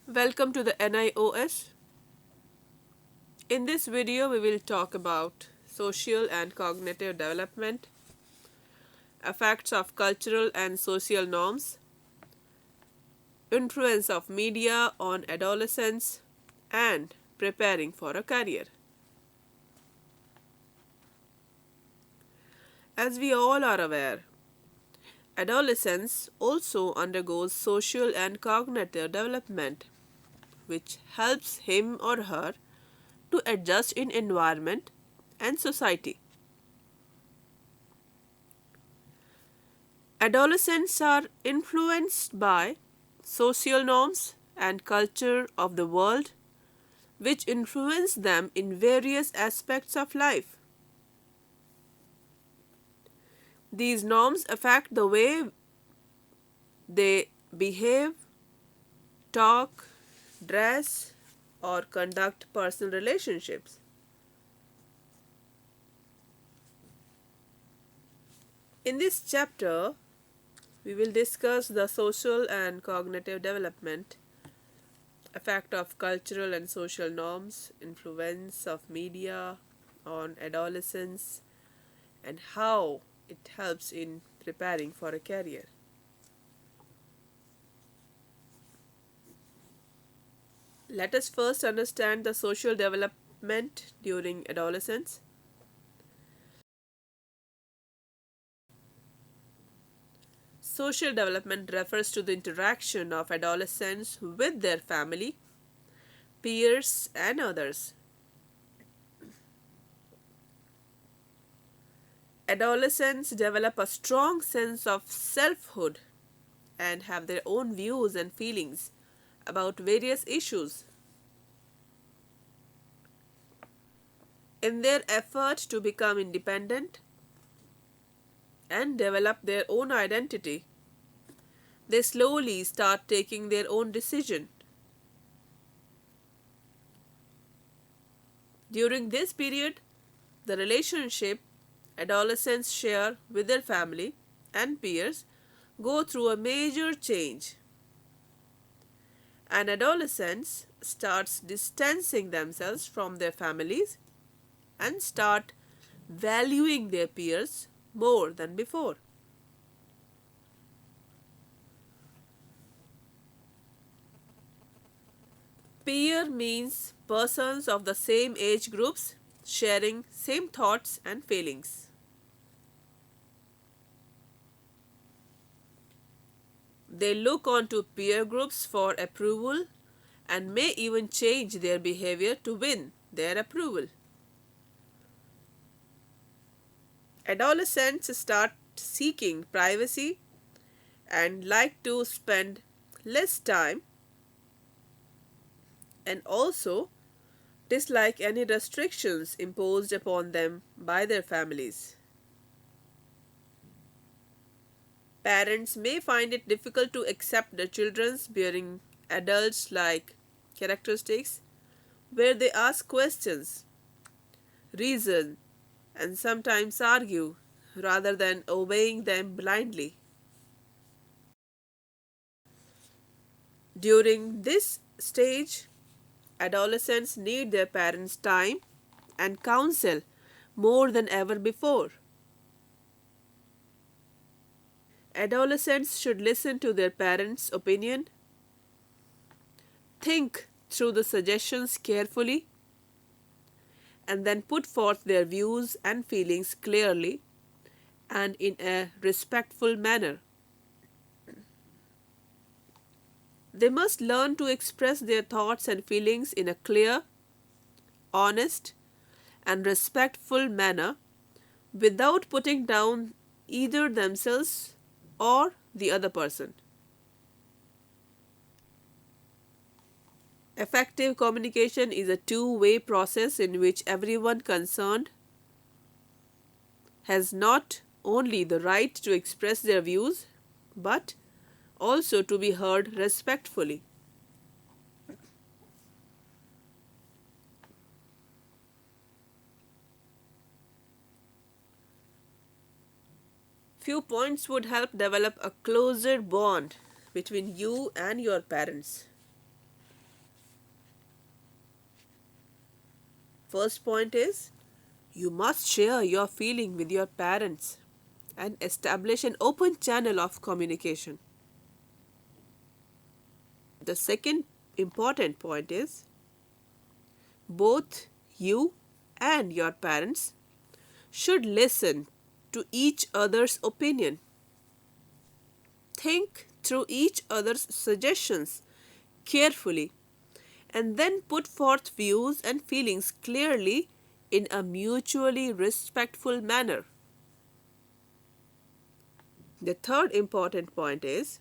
Welcome to the NIOS. In this video, we will talk about social and cognitive development, effects of cultural and social norms, influence of media on adolescence, and preparing for a career. As we all are aware, adolescence also undergoes social and cognitive development, which helps him or her to adjust in environment and society. Adolescents are influenced by social norms and culture of the world, which influence them in various aspects of life. These norms affect the way they behave, talk, dress, or conduct personal relationships. In this chapter, we will discuss the social and cognitive development, effect of cultural and social norms, influence of media on adolescence, and how it helps in preparing for a career. Let us first understand the social development during adolescence. Social development refers to the interaction of adolescents with their family, peers, and others. Adolescents develop a strong sense of selfhood and have their own views and feelings about various issues. In their effort to become independent and develop their own identity, they slowly start taking their own decision. During this period, the relationship adolescents share with their family and peers go through a major change. And adolescents starts distancing themselves from their families and start valuing their peers more than before. Peer means persons of the same age groups sharing same thoughts and feelings. They look on to peer groups for approval and may even change their behavior to win their approval. Adolescents start seeking privacy and like to spend less time and also dislike any restrictions imposed upon them by their families. Parents may find it difficult to accept their children's bearing adults like characteristics where they ask questions, reason, and sometimes argue rather than obeying them blindly. During this stage, adolescents need their parents' time and counsel more than ever before. Adolescents should listen to their parents' opinion, think through the suggestions carefully, and then put forth their views and feelings clearly and in a respectful manner. They must learn to express their thoughts and feelings in a clear, honest, and respectful manner without putting down either themselves or the other person. Effective communication is a two-way process in which everyone concerned has not only the right to express their views but also to be heard respectfully. Few points would help develop a closer bond between you and your parents. First point is you must share your feeling with your parents and establish an open channel of communication. The second important point is both you and your parents should listen to each other's opinion. Think through each other's suggestions carefully and then put forth views and feelings clearly in a mutually respectful manner. The third important point is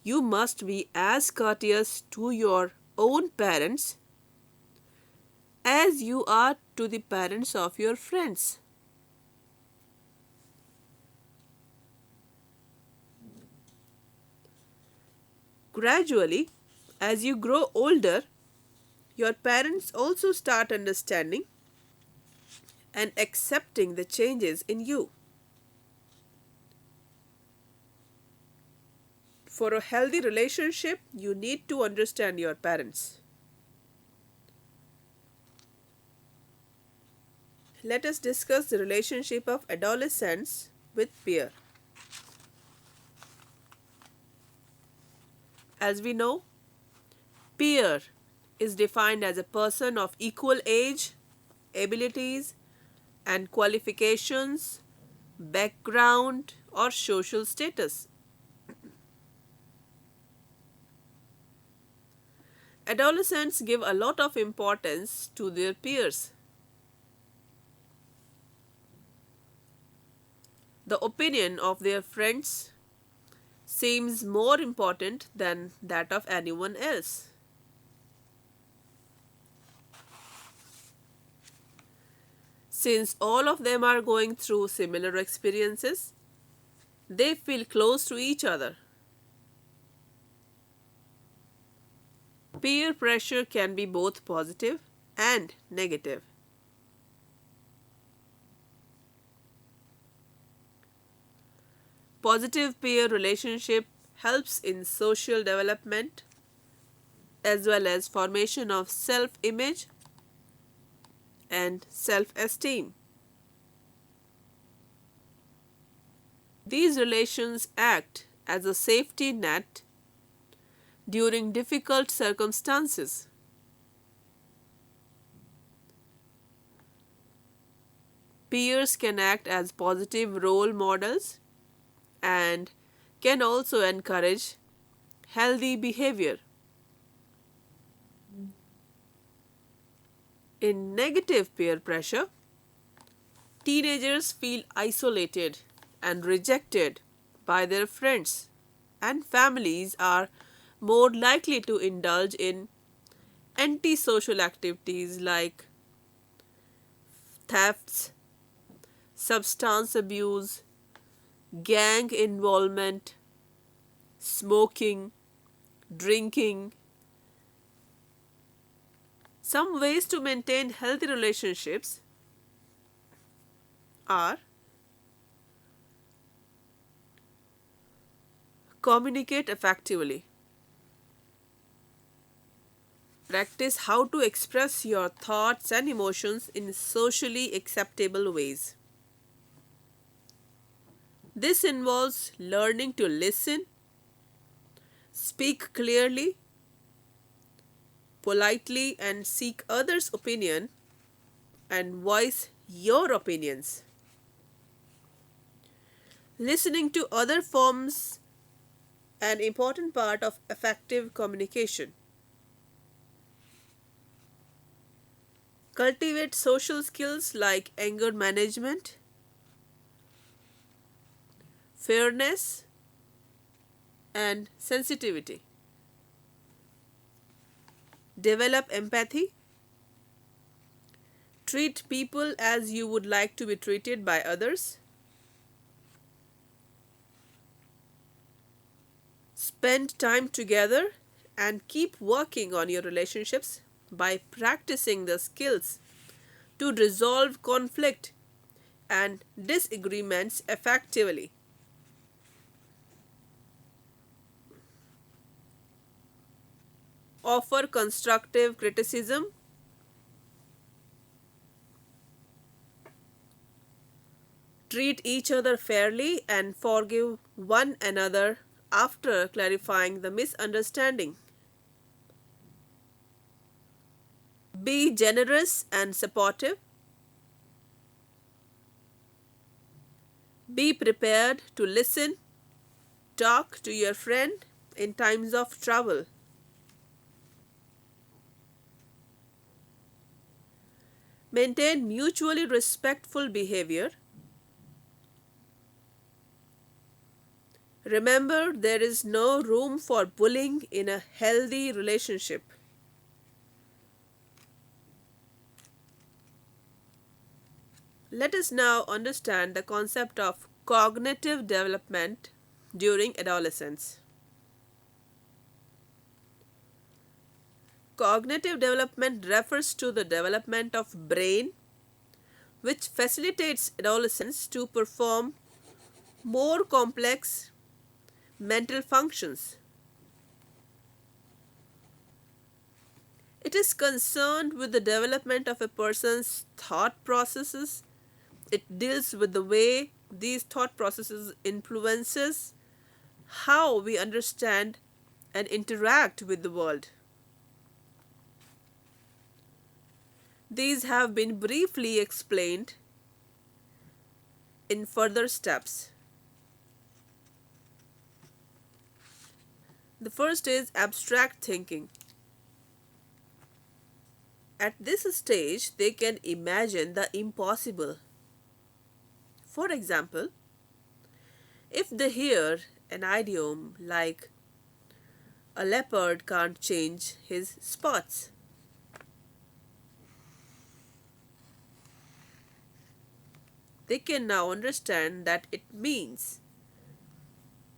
you must be as courteous to your own parents as you are to the parents of your friends. Gradually, as you grow older, your parents also start understanding and accepting the changes in you. For a healthy relationship, you need to understand your parents. Let us discuss the relationship of adolescents with peer. As we know, peer is defined as a person of equal age, abilities, and qualifications, background, or social status. Adolescents give a lot of importance to their peers. The opinion of their friends seems more important than that of anyone else. Since all of them are going through similar experiences, they feel close to each other. Peer pressure can be both positive and negative. Positive peer relationship helps in social development as well as formation of self-image and self-esteem. These relations act as a safety net during difficult circumstances. Peers can act as positive role models and can also encourage healthy behavior. In negative peer pressure, teenagers feel isolated and rejected by their friends, and families are more likely to indulge in antisocial activities like thefts, substance abuse, gang involvement, smoking, drinking. Some ways to maintain healthy relationships are communicate effectively. Practice how to express your thoughts and emotions in socially acceptable ways. This involves learning to listen, speak clearly, politely, and seek others' opinion and voice your opinions. Listening to other forms an important part of effective communication. Cultivate social skills like anger management, fairness, and sensitivity. Develop empathy. Treat people as you would like to be treated by others. Spend time together and keep working on your relationships by practicing the skills to resolve conflict and disagreements effectively. Offer constructive criticism treat each other fairly, and forgive one another after clarifying the misunderstanding. Be generous and supportive. Be prepared to listen, talk to your friend in times of trouble. Maintain mutually respectful behavior. Remember, there is no room for bullying in a healthy relationship. Let us now understand the concept of cognitive development during adolescence. Cognitive development refers to the development of brain which facilitates adolescents to perform more complex mental functions. It is concerned with the development of a person's thought processes. It deals with the way these thought processes influences how we understand and interact with the world. These have been briefly explained in further steps. The first is abstract thinking. At this stage, they can imagine the impossible. For example, if they hear an idiom like a leopard can't change his spots, they can now understand that it means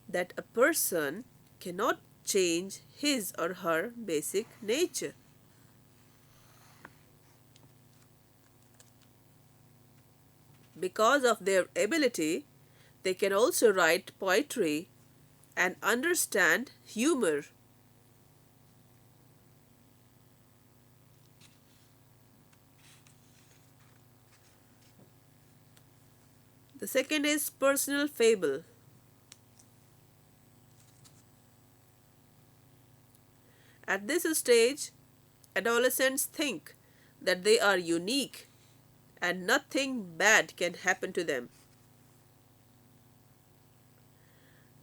that a person cannot change his or her basic nature. Because of their ability, they can also write poetry and understand humor. The second is personal fable. At this stage, adolescents think that they are unique and nothing bad can happen to them.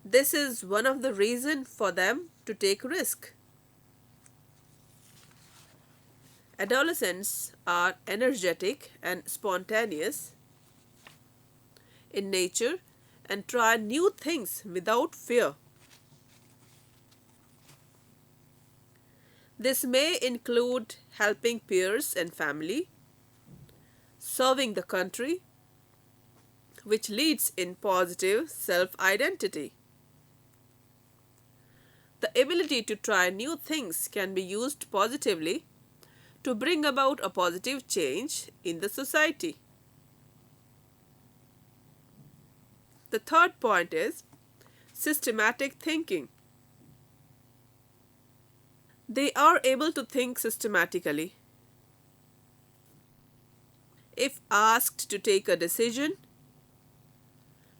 This is one of the reasons for them to take risk. Adolescents are energetic and spontaneous in nature and try new things without fear. This may include helping peers and family, serving the country, which leads in positive self-identity. The ability to try new things can be used positively to bring about a positive change in the society. The third point is systematic thinking. They are able to think systematically. If asked to take a decision,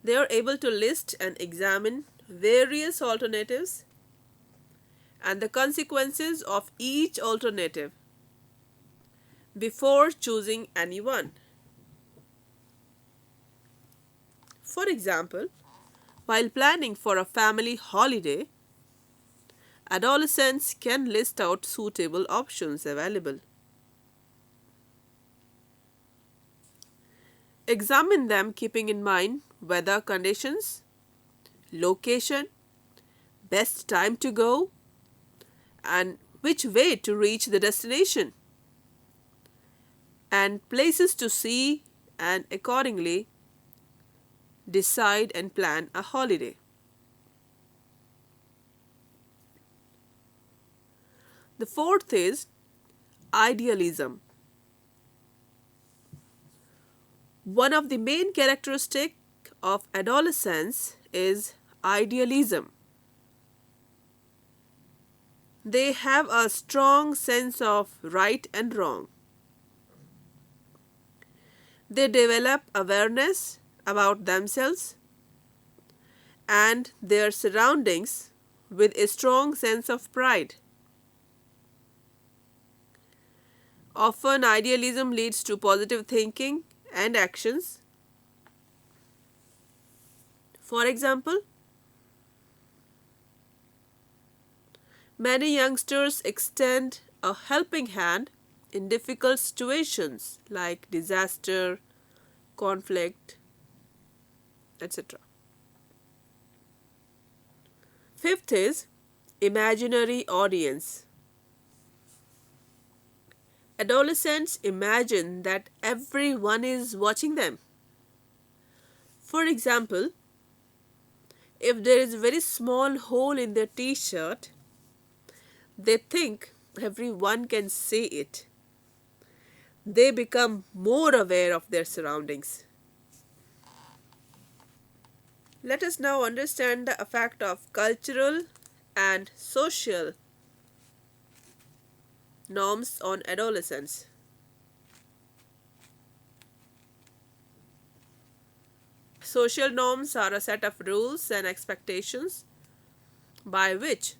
they are able to list and examine various alternatives and the consequences of each alternative before choosing any one. For example, while planning for a family holiday, adolescents can list out suitable options available. Examine them keeping in mind weather conditions, location, best time to go, and which way to reach the destination, and places to see, and accordingly decide and plan a holiday. The fourth is idealism. One of the main characteristics of adolescence is idealism. They have a strong sense of right and wrong. They develop awareness about themselves and their surroundings with a strong sense of pride. Often, idealism leads to positive thinking and actions. For example, many youngsters extend a helping hand in difficult situations like disaster, conflict, etc. Fifth is imaginary audience. Adolescents imagine that everyone is watching them. For example, if there is a very small hole in their t shirt, they think everyone can see it. They become more aware of their surroundings. Let us now understand the effect of cultural and social norms on adolescence. Social norms are a set of rules and expectations by which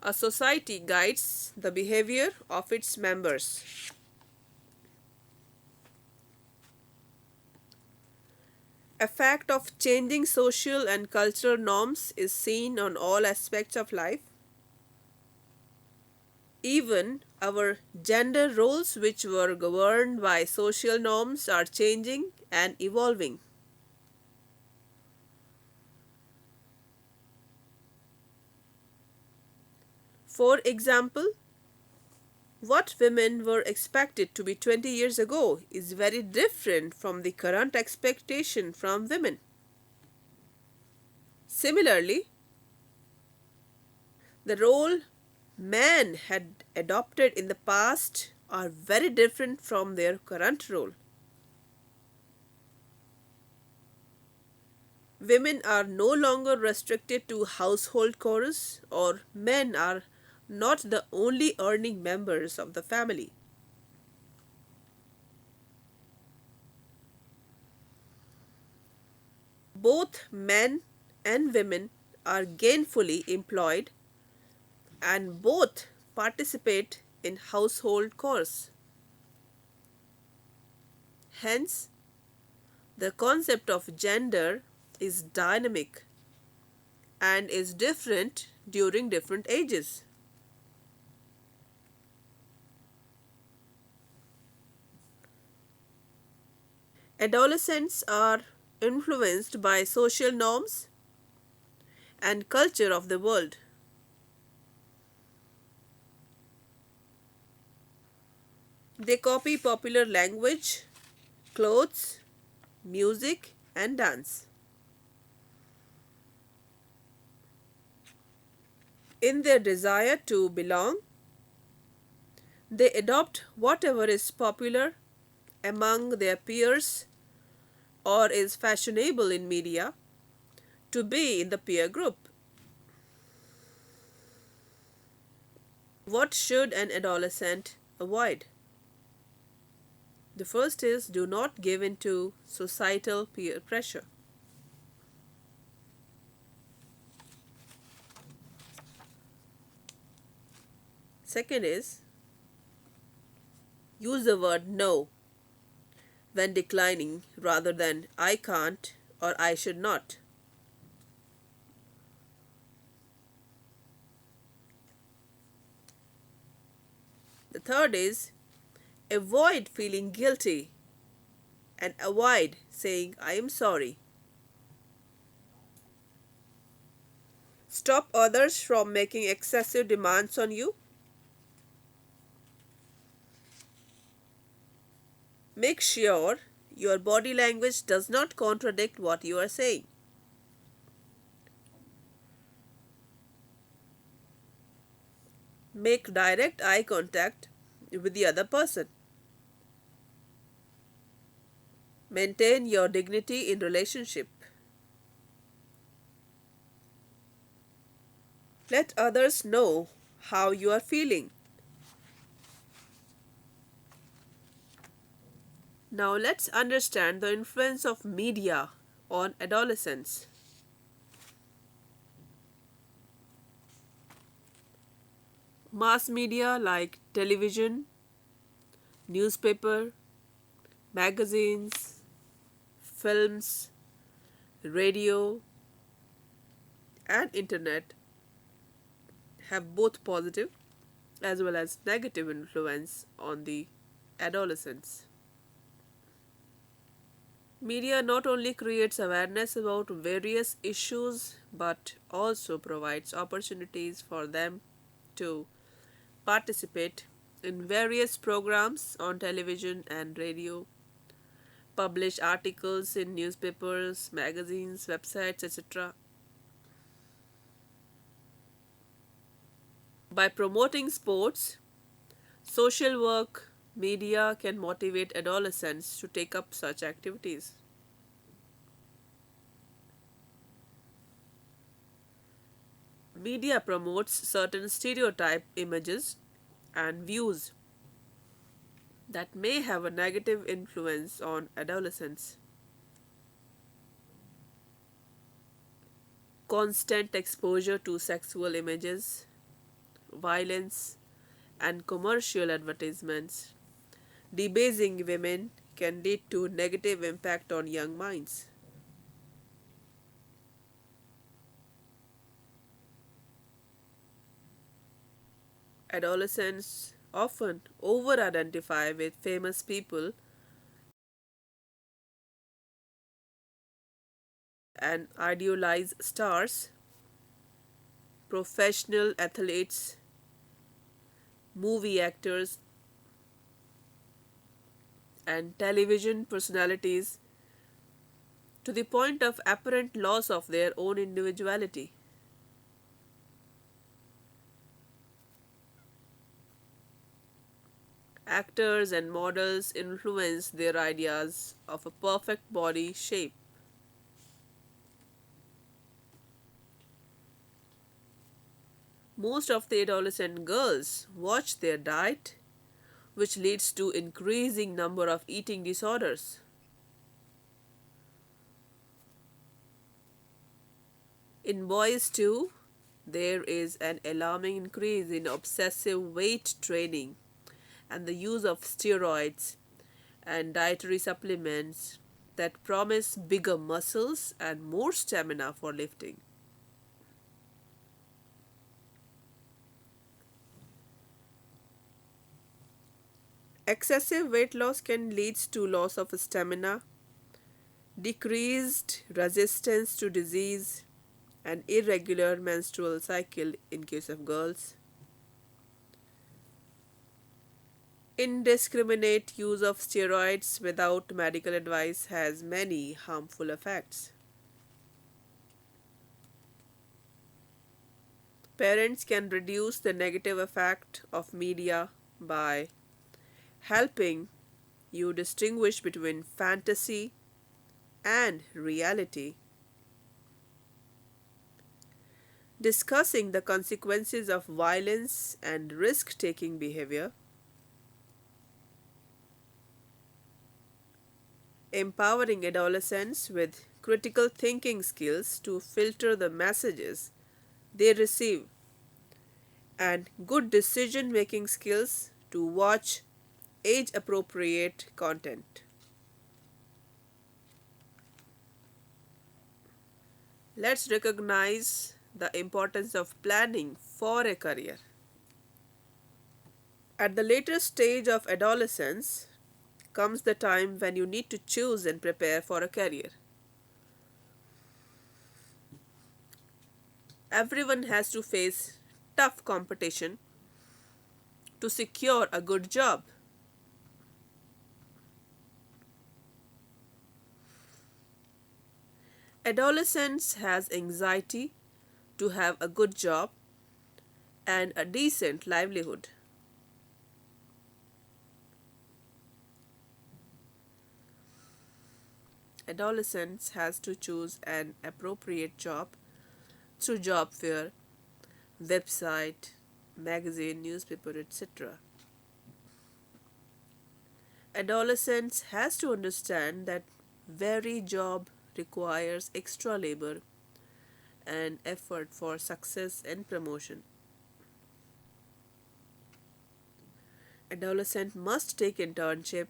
a society guides the behavior of its members. Effect of changing social and cultural norms is seen on all aspects of life. Even our gender roles, which were governed by social norms, are changing and evolving. For example, what women were expected to be 20 years ago is very different from the current expectation from women. Similarly, the role men had adopted in the past are very different from their current role. Women are no longer restricted to household chores, or men are not the only earning members of the family. Both men and women are gainfully employed and both participate in household chores. Hence, the concept of gender is dynamic and is different during different ages. Adolescents are influenced by social norms and culture of the world. They copy popular language, clothes, music, and dance. In their desire to belong, they adopt whatever is popular among their peers or is fashionable in media to be in the peer group. What should an adolescent avoid? The first is do not give in to societal peer pressure. Second is use the word no when declining rather than I can't or I should not. The third is avoid feeling guilty and avoid saying I am sorry. Stop others from making excessive demands on you. Make sure your body language does not contradict what you are saying. Make direct eye contact with the other person. Maintain your dignity in relationship. Let others know how you are feeling. Now let's understand the influence of media on adolescence. Mass media like television, newspaper, magazines, films, radio, and internet have both positive as well as negative influence on the adolescents. Media not only creates awareness about various issues but also provides opportunities for them to participate in various programs on television and radio, publish articles in newspapers, magazines, websites, etc. By promoting sports, social work, media can motivate adolescents to take up such activities. Media promotes certain stereotype images and views that may have a negative influence on adolescents. Constant exposure to sexual images, violence, and commercial advertisements debasing women can lead to negative impact on young minds. Adolescents often over identify with famous people and idealize stars, professional athletes, movie actors, and television personalities to the point of apparent loss of their own individuality. Actors and models influence their ideas of a perfect body shape. Most of the adolescent girls watch their diet, which leads to increasing number of eating disorders. In boys too, there is an alarming increase in obsessive weight training and the use of steroids and dietary supplements that promise bigger muscles and more stamina for lifting. Excessive weight loss can lead to loss of stamina, decreased resistance to disease, and irregular menstrual cycle in case of girls. Indiscriminate use of steroids without medical advice has many harmful effects. Parents can reduce the negative effect of media by helping you distinguish between fantasy and reality, discussing the consequences of violence and risk taking behavior, empowering adolescents with critical thinking skills to filter the messages they receive, and good decision making skills to watch age appropriate content. Let's recognize the importance of planning for a career. At the later stage of adolescence comes the time when you need to choose and prepare for a career. Everyone has to face tough competition to secure a good job. Adolescence has anxiety to have a good job and a decent livelihood. Adolescence has to choose an appropriate job through job fair, website, magazine, newspaper, etc. Adolescence has to understand that very job requires extra labor and effort for success and promotion. Adolescent must take internship,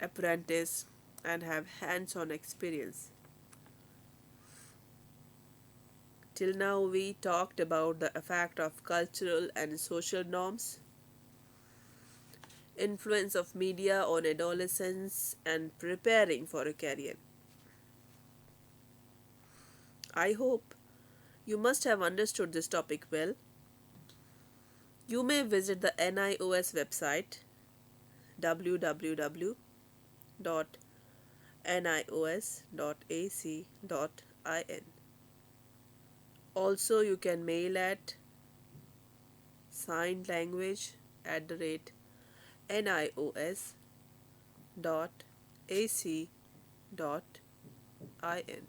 apprentice, and have hands-on experience. Till now, we talked about the effect of cultural and social norms, influence of media on adolescence, and preparing for a career. I hope you must have understood this topic well. You may visit the NIOS website www.nios.ac.in. Also, you can mail at signlanguage@nios.ac.in.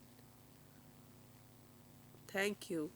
Thank you.